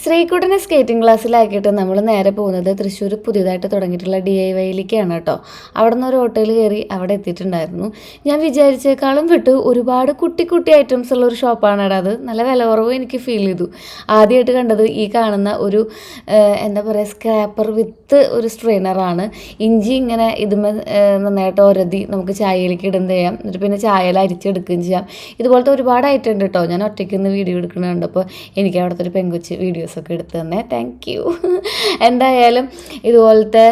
ശ്രീകുട്ടനെ skating ക്ലാസ്സിലാക്കിയിട്ട് നമ്മൾ നേരെ പോകുന്നത് തൃശ്ശൂർ പുതിയതായിട്ട് തുടങ്ങിയിട്ടുള്ള DIYയിലേക്കാണ് കേട്ടോ. അവിടെ നിന്ന് ഒരു ഹോട്ടൽ കയറി അവിടെ എത്തിയിട്ടുണ്ടായിരുന്നു. ഞാൻ വിചാരിച്ചേക്കാളും വിട്ട് ഒരുപാട് കുട്ടി കുട്ടി ഐറ്റംസ് ഉള്ള ഒരു ഷോപ്പാണ് അത്. നല്ല വില കുറവ് എനിക്ക് ഫീൽ ചെയ്തു. ആദ്യമായിട്ട് കണ്ടത് ഈ കാണുന്ന ഒരു എന്താ പറയുക സ്ക്രാപ്പർ വിത്ത് ഒരു സ്ട്രെയിനറാണ്. ഇഞ്ചി ഇങ്ങനെ ഇതുമേ നന്നായിട്ട് ഒരതി നമുക്ക് ചായയിലേക്ക് ഇടും ചെയ്യാം. എന്നിട്ട് പിന്നെ ചായയിൽ അരിച്ചെടുക്കുകയും ചെയ്യാം. ഇതുപോലത്തെ ഒരുപാട് ഐറ്റം ഉണ്ട് കേട്ടോ. ഞാൻ ഒറ്റയ്ക്ക് നിന്ന് വീഡിയോ എടുക്കുന്നുണ്ട്. അപ്പോൾ എനിക്ക് അവിടുത്തെ ഒരു പെങ്കൊച്ച് വീഡിയോസൊക്കെ എടുത്ത് തന്നെ താങ്ക് യു. എന്തായാലും ഇതുപോലത്തെ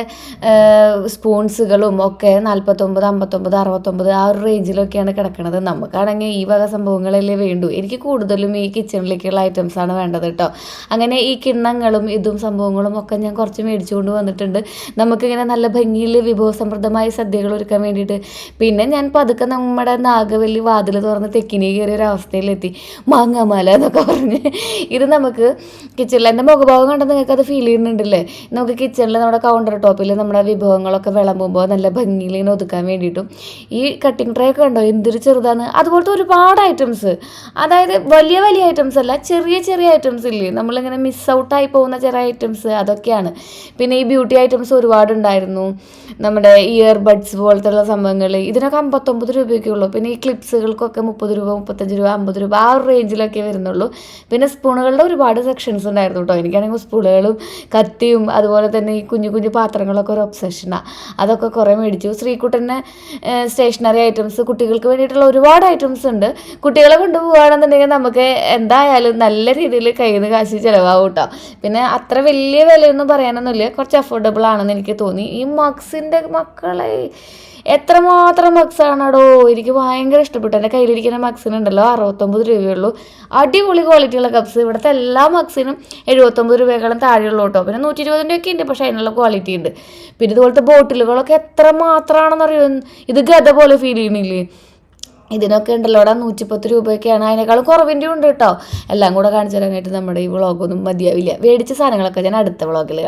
സ്പൂൺസുകളും ഒക്കെ 49, 59, 69 ആ ഒരു റേഞ്ചിലൊക്കെയാണ് കിടക്കുന്നത്. നമുക്കാണെങ്കിൽ ഈ വക സംഭവങ്ങളല്ലേ വേണ്ടൂ. എനിക്ക് കൂടുതലും ഈ കിച്ചണിലേക്കുള്ള ഐറ്റംസാണ് വേണ്ടത് കേട്ടോ. അങ്ങനെ ഈ കിണ്ണങ്ങളും ഇതും സംഭവങ്ങളും ഒക്കെ ഞാൻ കുറച്ച് മേടിച്ചുകൊണ്ട് വന്നിട്ടുണ്ട്. നമുക്കിങ്ങനെ നല്ല ഭംഗിയിൽ വിഭവസമൃദ്ധമായ സദ്യകൾ ഒരുക്കാൻ വേണ്ടിയിട്ട്. പിന്നെ ഞാൻ പതുക്കെ നമ്മുടെ നാഗവല്ലി വാതിൽ തുറന്ന് തെക്കിനി കയറിയ ഒരു അവസ്ഥയിലെത്തി. മാങ്ങാമാല എന്നൊക്കെ പറഞ്ഞ് ഇത് നമുക്ക് കിച്ചണിൽ എൻ്റെ മുഖഭാവം കണ്ടാൽ നിങ്ങൾക്ക് അത് ഫീൽ ചെയ്യുന്നുണ്ടല്ലേ. നമുക്ക് കിച്ചണിൽ നമ്മുടെ കൗണ്ടർ ടോപ്പിൽ നമ്മുടെ വിഭവങ്ങളൊക്കെ വിളമ്പുമ്പോൾ നല്ല ഭംഗിയിൽ ഇങ്ങനെ ഒതുക്കാൻ വേണ്ടിയിട്ടും ഈ കട്ടിങ് ട്രേ ഒക്കെ ഉണ്ടോ എന്തൊരു ചെറുതാണ്. അതുപോലത്തെ ഒരുപാട് ഐറ്റംസ്, അതായത് വലിയ വലിയ ഐറ്റംസ് അല്ല, ചെറിയ ചെറിയ ഐറ്റംസ് ഇല്ലേ, നമ്മളിങ്ങനെ മിസ് ഔട്ടായി പോകുന്ന ചെറിയ ഐറ്റംസ് അതൊക്കെയാണ്. പിന്നെ ഈ ബ്യൂട്ടി ഐറ്റംസ് ഒരുപാടുണ്ടായിരുന്നു. നമ്മുടെ ഇയർ ബഡ്സ് പോലത്തുള്ള സംഭവങ്ങൾ ഇതിനൊക്കെ 59 രൂപയൊക്കെ ഉള്ളൂ. പിന്നെ ഈ ക്ലിപ്സുകൾക്കൊക്കെ 30 രൂപ, 35 രൂപ, 50 രൂപ ആ ഒരു റേഞ്ചിലൊക്കെ വരുന്നുള്ളൂ. പിന്നെ സ്പൂണുകളുടെ ഒരുപാട് സെക്ഷൻസ് ഉണ്ടായിരുന്നു കേട്ടോ. എനിക്കാണെങ്കിൽ സ്പൂണുകളും കത്തിയും അതുപോലെ തന്നെ ഈ കുഞ്ഞു കുഞ്ഞു പാത്രങ്ങളൊക്കെ ഒരു ഒബ്സഷനാണ്. അതൊക്കെ കുറേ മേടിച്ചു. ശ്രീകുട്ടൻ്റെ സ്റ്റേഷനറി ഐറ്റംസ്, കുട്ടികൾക്ക് വേണ്ടിയിട്ടുള്ള ഒരുപാട് ഐറ്റംസ് ഉണ്ട്. കുട്ടികളെ കൊണ്ടുപോകുകയാണെന്നുണ്ടെങ്കിൽ നമുക്ക് എന്തായാലും നല്ല രീതിയിൽ കയ്യിൽ നിന്ന് കാശ് ചിലവാകും കേട്ടോ. പിന്നെ അത്ര വലിയ വിലയൊന്നും പറയാനൊന്നുമില്ല, കുറച്ച് അഫോർഡബിൾ ആണെന്ന് എനിക്ക് തോന്നി. ഈ മഗ്സിൻ്റെ മക്കളെ എത്രമാത്രം മഗ്സാണോ, എനിക്ക് ഭയങ്കര ഇഷ്ടപ്പെട്ടു. എൻ്റെ കയ്യിലിരിക്കുന്ന മഗ്സിനുണ്ടല്ലോ 69 രൂപയുള്ളൂ. അടിപൊളി ക്വാളിറ്റിയുള്ള കപ്സ്. ഇവിടുത്തെ എല്ലാ മഗ്സിനും 79 രൂപയേക്കാളും താഴെയുള്ളൂ കേട്ടോ. പിന്നെ 120 ഒക്കെ ഉണ്ട്, പക്ഷേ അതിനുള്ള ക്വാളിറ്റി ഉണ്ട്. പിന്നെ ഇതുപോലത്തെ ബോട്ടിലുകളൊക്കെ എത്ര മാത്രമാണെന്നറിയോ, ഇത് ഗത പോലെ ഫീൽ ചെയ്യണില്ലേ. ഇതിനൊക്കെ ഉണ്ടല്ലോ ഇവിടെ 110 രൂപയൊക്കെയാണ്. അതിനേക്കാളും കുറവിൻ്റെ ഉണ്ട് കേട്ടോ. എല്ലാം കൂടെ കാണിച്ചു തരാനായിട്ട് നമ്മുടെ ഈ വ്ളോഗൊന്നും മതിയാവില്ല. മേടിച്ച സാധനങ്ങളൊക്കെ ഞാൻ അടുത്ത വ്ളോഗിൽ